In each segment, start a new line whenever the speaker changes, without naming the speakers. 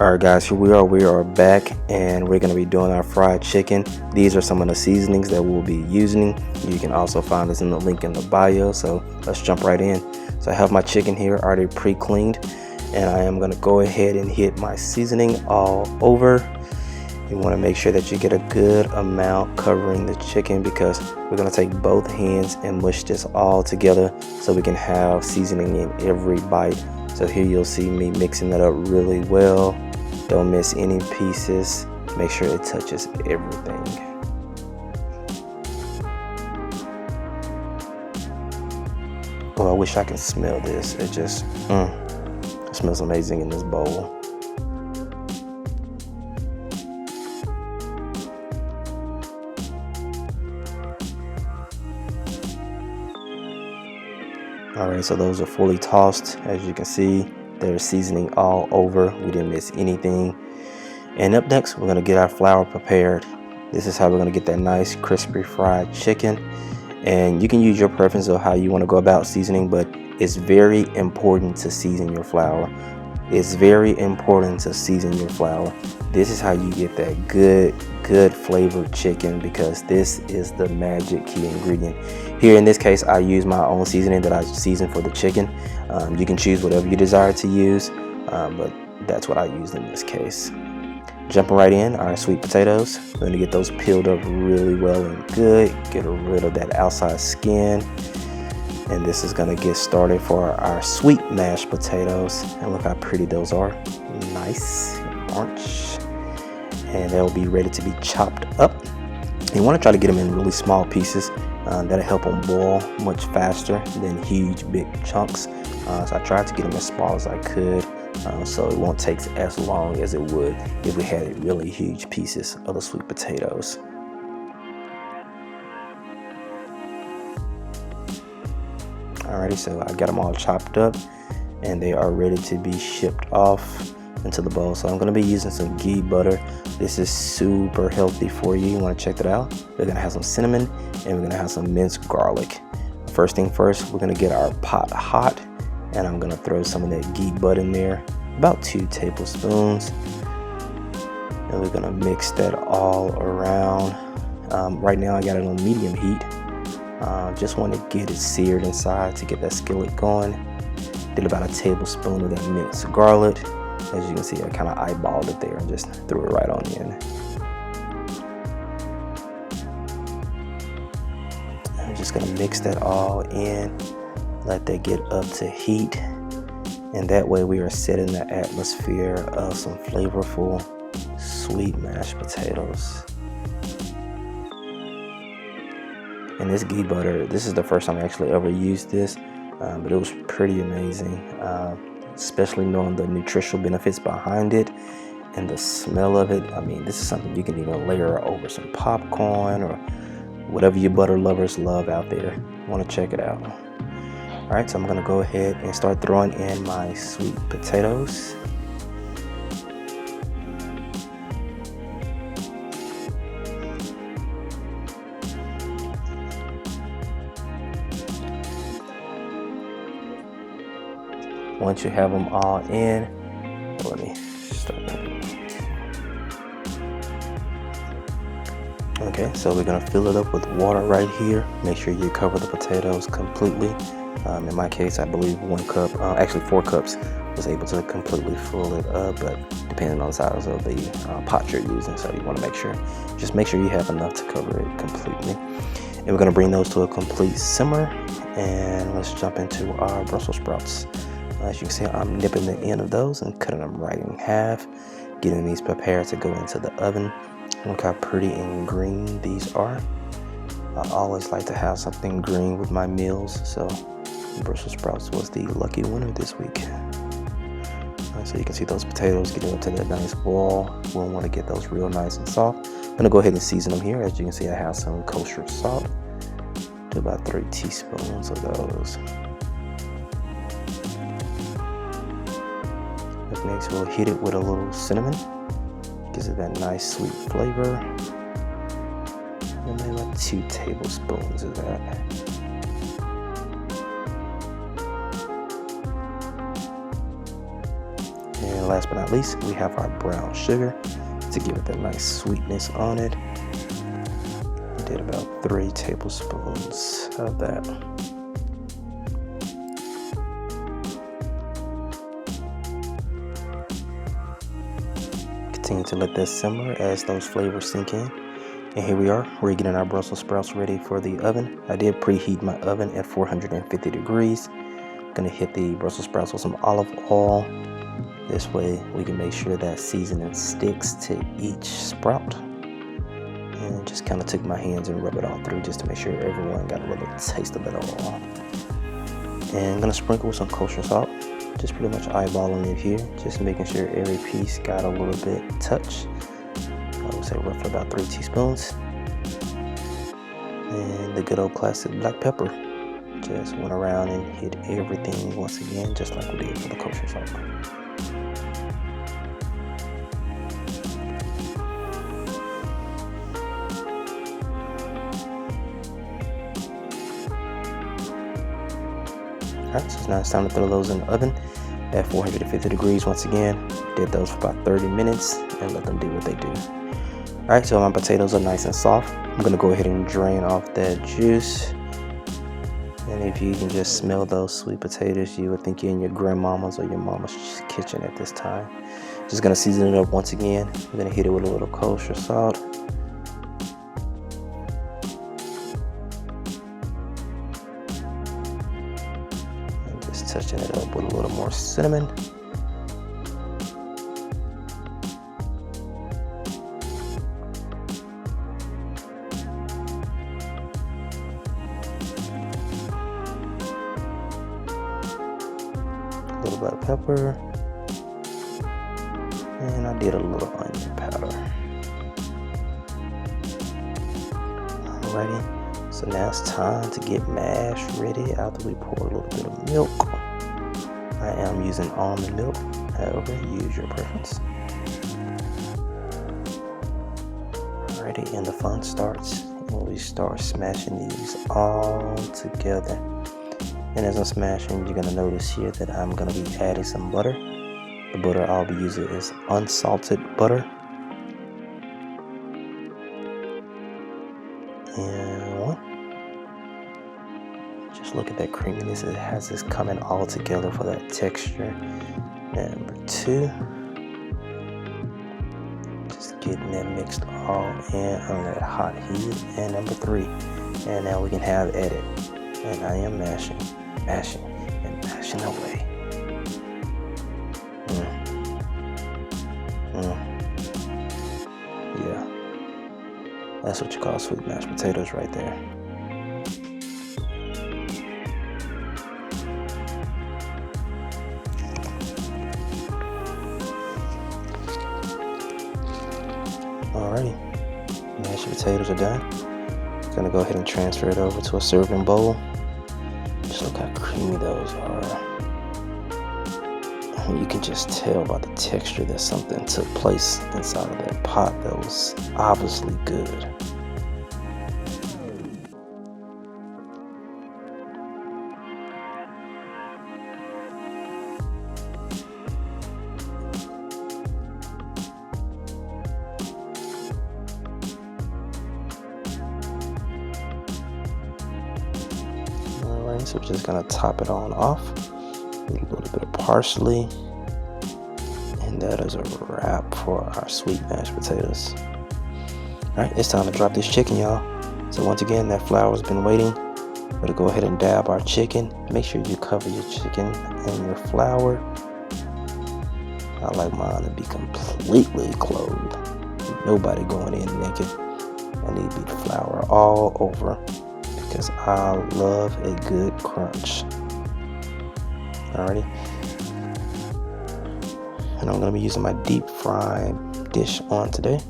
Alright guys, here we are back, and we're going to be doing our fried chicken. These are some of the seasonings that we'll be using. You can also find this in the link in the bio, so let's jump right in. So I have my chicken here already pre-cleaned, and I am going to go ahead and hit my seasoning all over. You want to make sure that you get a good amount covering the chicken, because we're going to take both hands and mush this all together so we can have seasoning in every bite. So here you'll see me mixing it up really well. Don't miss any pieces. Make sure it touches everything. Oh, I wish I could smell this. It just it smells amazing in this bowl. Alright, so those are fully tossed. As you can see, there's seasoning all over. We didn't miss anything. And up next, we're going to get our flour prepared. This is how we're going to get that nice crispy fried chicken. And you can use your preference of how you want to go about seasoning, but it's very important to season your flour. It's very important to season your flour. This is how you get that good flavored chicken, because this is the magic key ingredient. Here in this case, I use my own seasoning that I season for the chicken. You can choose whatever you desire to use, but that's what I used in this case. Jumping right in, our sweet potatoes. We're going to get those peeled up really well and good. Get rid of that outside skin. And this is going to get started for our sweet mashed potatoes. And look how pretty those are. Nice orange. And they'll be ready to be chopped up. You want to try to get them in really small pieces. That'll help them boil much faster than huge big chunks. So I tried to get them as small as I could, so it won't take as long as it would if we had really huge pieces of the sweet potatoes. Alrighty, so I got them all chopped up and they are ready to be shipped off into the bowl. So I'm going to be using some ghee butter. This is super healthy for you. You want to check that out. We're going to have some cinnamon and we're going to have some minced garlic. First thing first, we're going to get our pot hot, and I'm going to throw some of that ghee butter in there, about 2 tablespoons. And we're going to mix that all around. Right now I got it on medium heat. Just want to get it seared inside to get that skillet going. Did about 1 tablespoon of that minced garlic. As you can see, I kind of eyeballed it there and just threw it right on in. I'm just going to mix that all in, let that get up to heat, and that way we are setting the atmosphere of some flavorful sweet mashed potatoes. And this ghee butter, this is the first time I actually ever used this, but it was pretty amazing. Especially knowing the nutritional benefits behind it and the smell of it. I mean, this is something you can even layer over some popcorn or whatever your butter lovers love out there. You want to check it out. All right, so I'm going to go ahead and start throwing in my sweet potatoes. Once you have them all in, let me start. Okay, so we're gonna fill it up with water right here. Make sure you cover the potatoes completely. In my case, I believe 1 cup, actually 4 cups, was able to completely fill it up, but depending on the size of the pot you're using, so you want to just make sure you have enough to cover it completely. And we're gonna bring those to a complete simmer, and let's jump into our Brussels sprouts. As you can see, I'm nipping the end of those and cutting them right in half, getting these prepared to go into the oven. Look how pretty and green these are. I always like to have something green with my meals, so Brussels sprouts was the lucky winner this week. So you can see those potatoes getting up to that nice boil. We'll want to get those real nice and soft. I'm gonna go ahead and season them here. As you can see, I have some kosher salt. Do about 3 teaspoons of those. Next, we'll hit it with a little cinnamon. Gives it that nice sweet flavor. And maybe about 2 tablespoons of that. And last but not least, we have our brown sugar to give it that nice sweetness on it. We did about 3 tablespoons of that. Continue to let that simmer as those flavors sink in. And here we are, we're getting our Brussels sprouts ready for the oven. I did preheat my oven at 450 degrees. I'm gonna hit the Brussels sprouts with some olive oil. This way we can make sure that seasoning sticks to each sprout. And just kind of took my hands and rub it all through just to make sure everyone got a little taste of it all. And I'm gonna sprinkle with some kosher salt. Just pretty much eyeballing it here, just making sure every piece got a little bit touch. I would say roughly about 3 teaspoons. And the good old classic black pepper. Just went around and hit everything once again, just like we did for the kosher salt. Alright, so now it's time to throw those in the oven at 450 degrees once again. Did those for about 30 minutes and let them do what they do. Alright, so my potatoes are nice and soft. I'm going to go ahead and drain off that juice. And if you can just smell those sweet potatoes, you would think you're in your grandmama's or your mama's kitchen at this time. Just going to season it up once again. I'm going to hit it with a little kosher salt. Touching it up with a little more cinnamon. A little bit of pepper. And I did a little onion powder. Alrighty. So now it's time to get mash ready after we pour a little bit of milk. I am using almond milk, however, use your preference. Alrighty, and the fun starts when we start smashing these all together. And as I'm smashing, you're gonna notice here that I'm gonna be adding some butter. The butter I'll be using is unsalted butter. And 1. Just look at that creaminess. It has this coming all together for that texture. Number 2. Just getting that mixed all in on that hot heat. And number 3. And now we can have at it. And I am mashing, and mashing away. Yeah. That's what you call sweet mashed potatoes right there. Alrighty, mashed potatoes are done. I'm gonna go ahead and transfer it over to a serving bowl. Just look how creamy those are. I mean, you can just tell by the texture that something took place inside of that pot that was obviously good. So we're just gonna top it on off with a little bit of parsley, and that is a wrap for our sweet mashed potatoes. All right, it's time to drop this chicken, y'all. So once again, that flour's been waiting. We're gonna go ahead and dab our chicken. Make sure you cover your chicken and your flour. I like mine to be completely clothed. Nobody going in naked. I need to be flour all over, because I love a good crunch. Alrighty. And I'm going to be using my deep fry dish on today.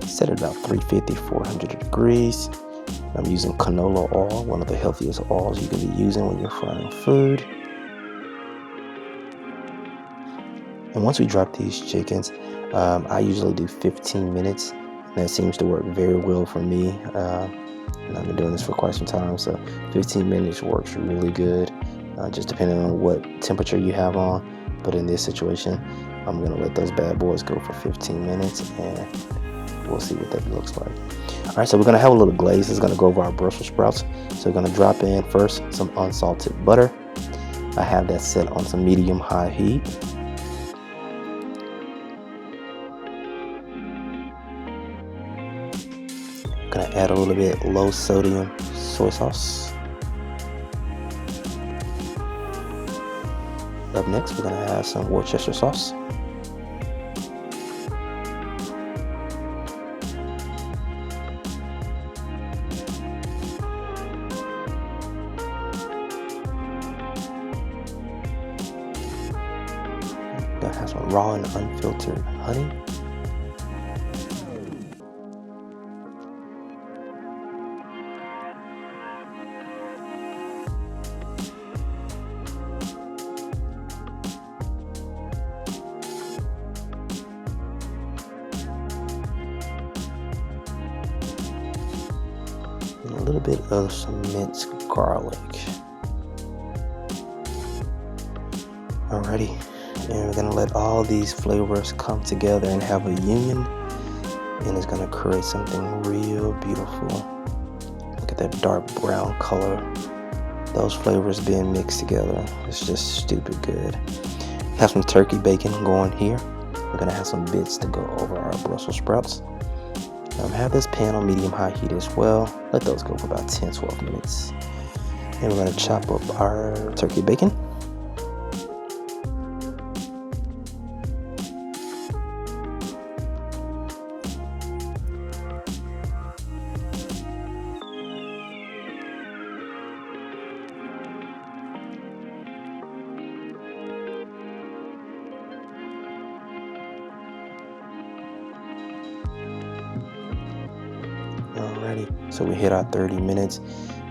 Set it about 350, 400 degrees. I'm using canola oil, one of the healthiest oils you can be using when you're frying food. And once we drop these chickens, I usually do 15 minutes. And that seems to work very well for me. And I've been doing this for quite some time, so 15 minutes works really good, just depending on what temperature you have on. But in this situation, I'm gonna let those bad boys go for 15 minutes and we'll see what that looks like. All right, so we're gonna have a little glaze. It's gonna go over our Brussels sprouts. So we're gonna drop in first some unsalted butter. I have that set on some medium-high heat. I'm gonna add a little bit low sodium soy sauce. Up next, we're gonna add some Worcester sauce. Gonna have some raw and unfiltered honey. And a little bit of some minced garlic. Alrighty. And we're gonna let all these flavors come together and have a union, and it's gonna create something real beautiful. Look at that dark brown color. Those flavors being mixed together, it's just stupid good. Have some turkey bacon going here. We're gonna have some bits to go over our Brussels sprouts. Have this pan on medium-high heat as well. Let those go for about 10-12 minutes. And we're gonna chop up our turkey bacon. Alrighty, so we hit our 30 minutes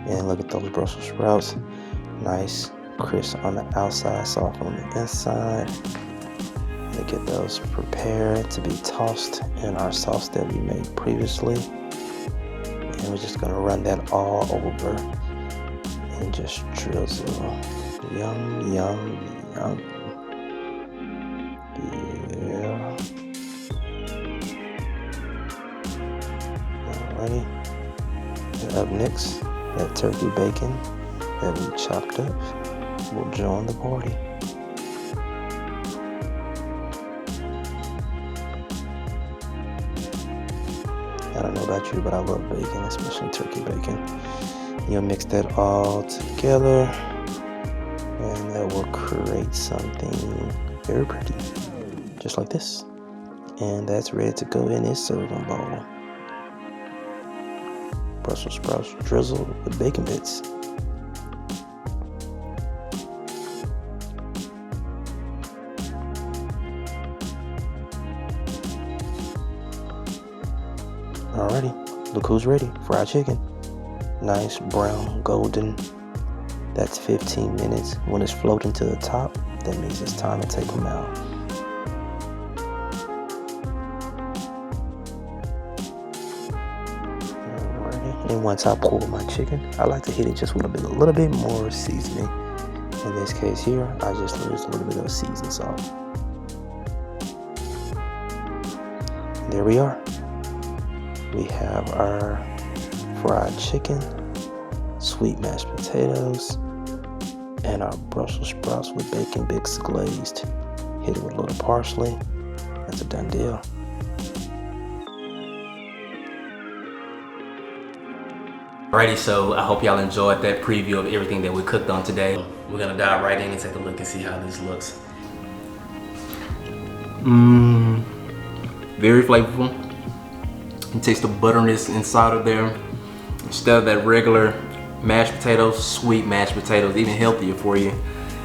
and look at those Brussels sprouts. Nice, crisp on the outside, soft on the inside. And get those prepared to be tossed in our sauce that we made previously. And we're just gonna run that all over and just drizzle. Yum, yum, yum. Yeah. Alrighty. And up next, that turkey bacon that we chopped up will join the party. I don't know about you, but I love bacon, especially turkey bacon. You'll mix that all together and that will create something very pretty, just like this. And that's ready to go in a serving bowl. Brussels sprouts drizzled with bacon bits. Alrighty, look who's ready. Fried chicken. Nice brown golden. That's 15 minutes. When it's floating to the top, that means it's time to take them out. And once I pull my chicken, I like to hit it just with a little bit more seasoning. In this case here, I just use a little bit of seasoned salt. There we are. We have our fried chicken, sweet mashed potatoes, and our Brussels sprouts with bacon bits glazed. Hit it with a little parsley. That's a done deal.
Alrighty, so I hope y'all enjoyed that preview of everything that we cooked on today. We're gonna dive right in and take a look and see how this looks. Very flavorful. You taste the butteriness inside of there. Instead of that regular mashed potatoes, sweet mashed potatoes, even healthier for you.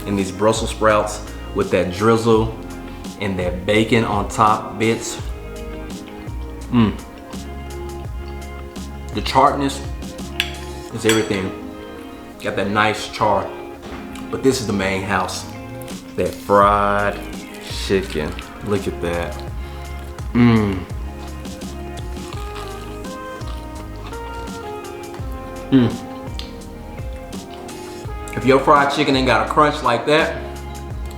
And these Brussels sprouts with that drizzle and that bacon on top bits. The charredness is everything. Got that nice char. But this is the main house. That fried chicken. Look at that. If your fried chicken ain't got a crunch like that,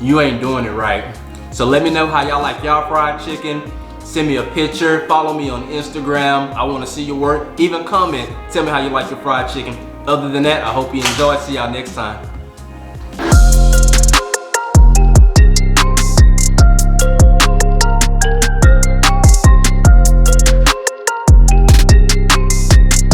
you ain't doing it right. So let me know how y'all like y'all fried chicken. Send me a picture, follow me on Instagram. I wanna see your work. Even comment, tell me how you like your fried chicken. Other than that, I hope you enjoy. See y'all next time.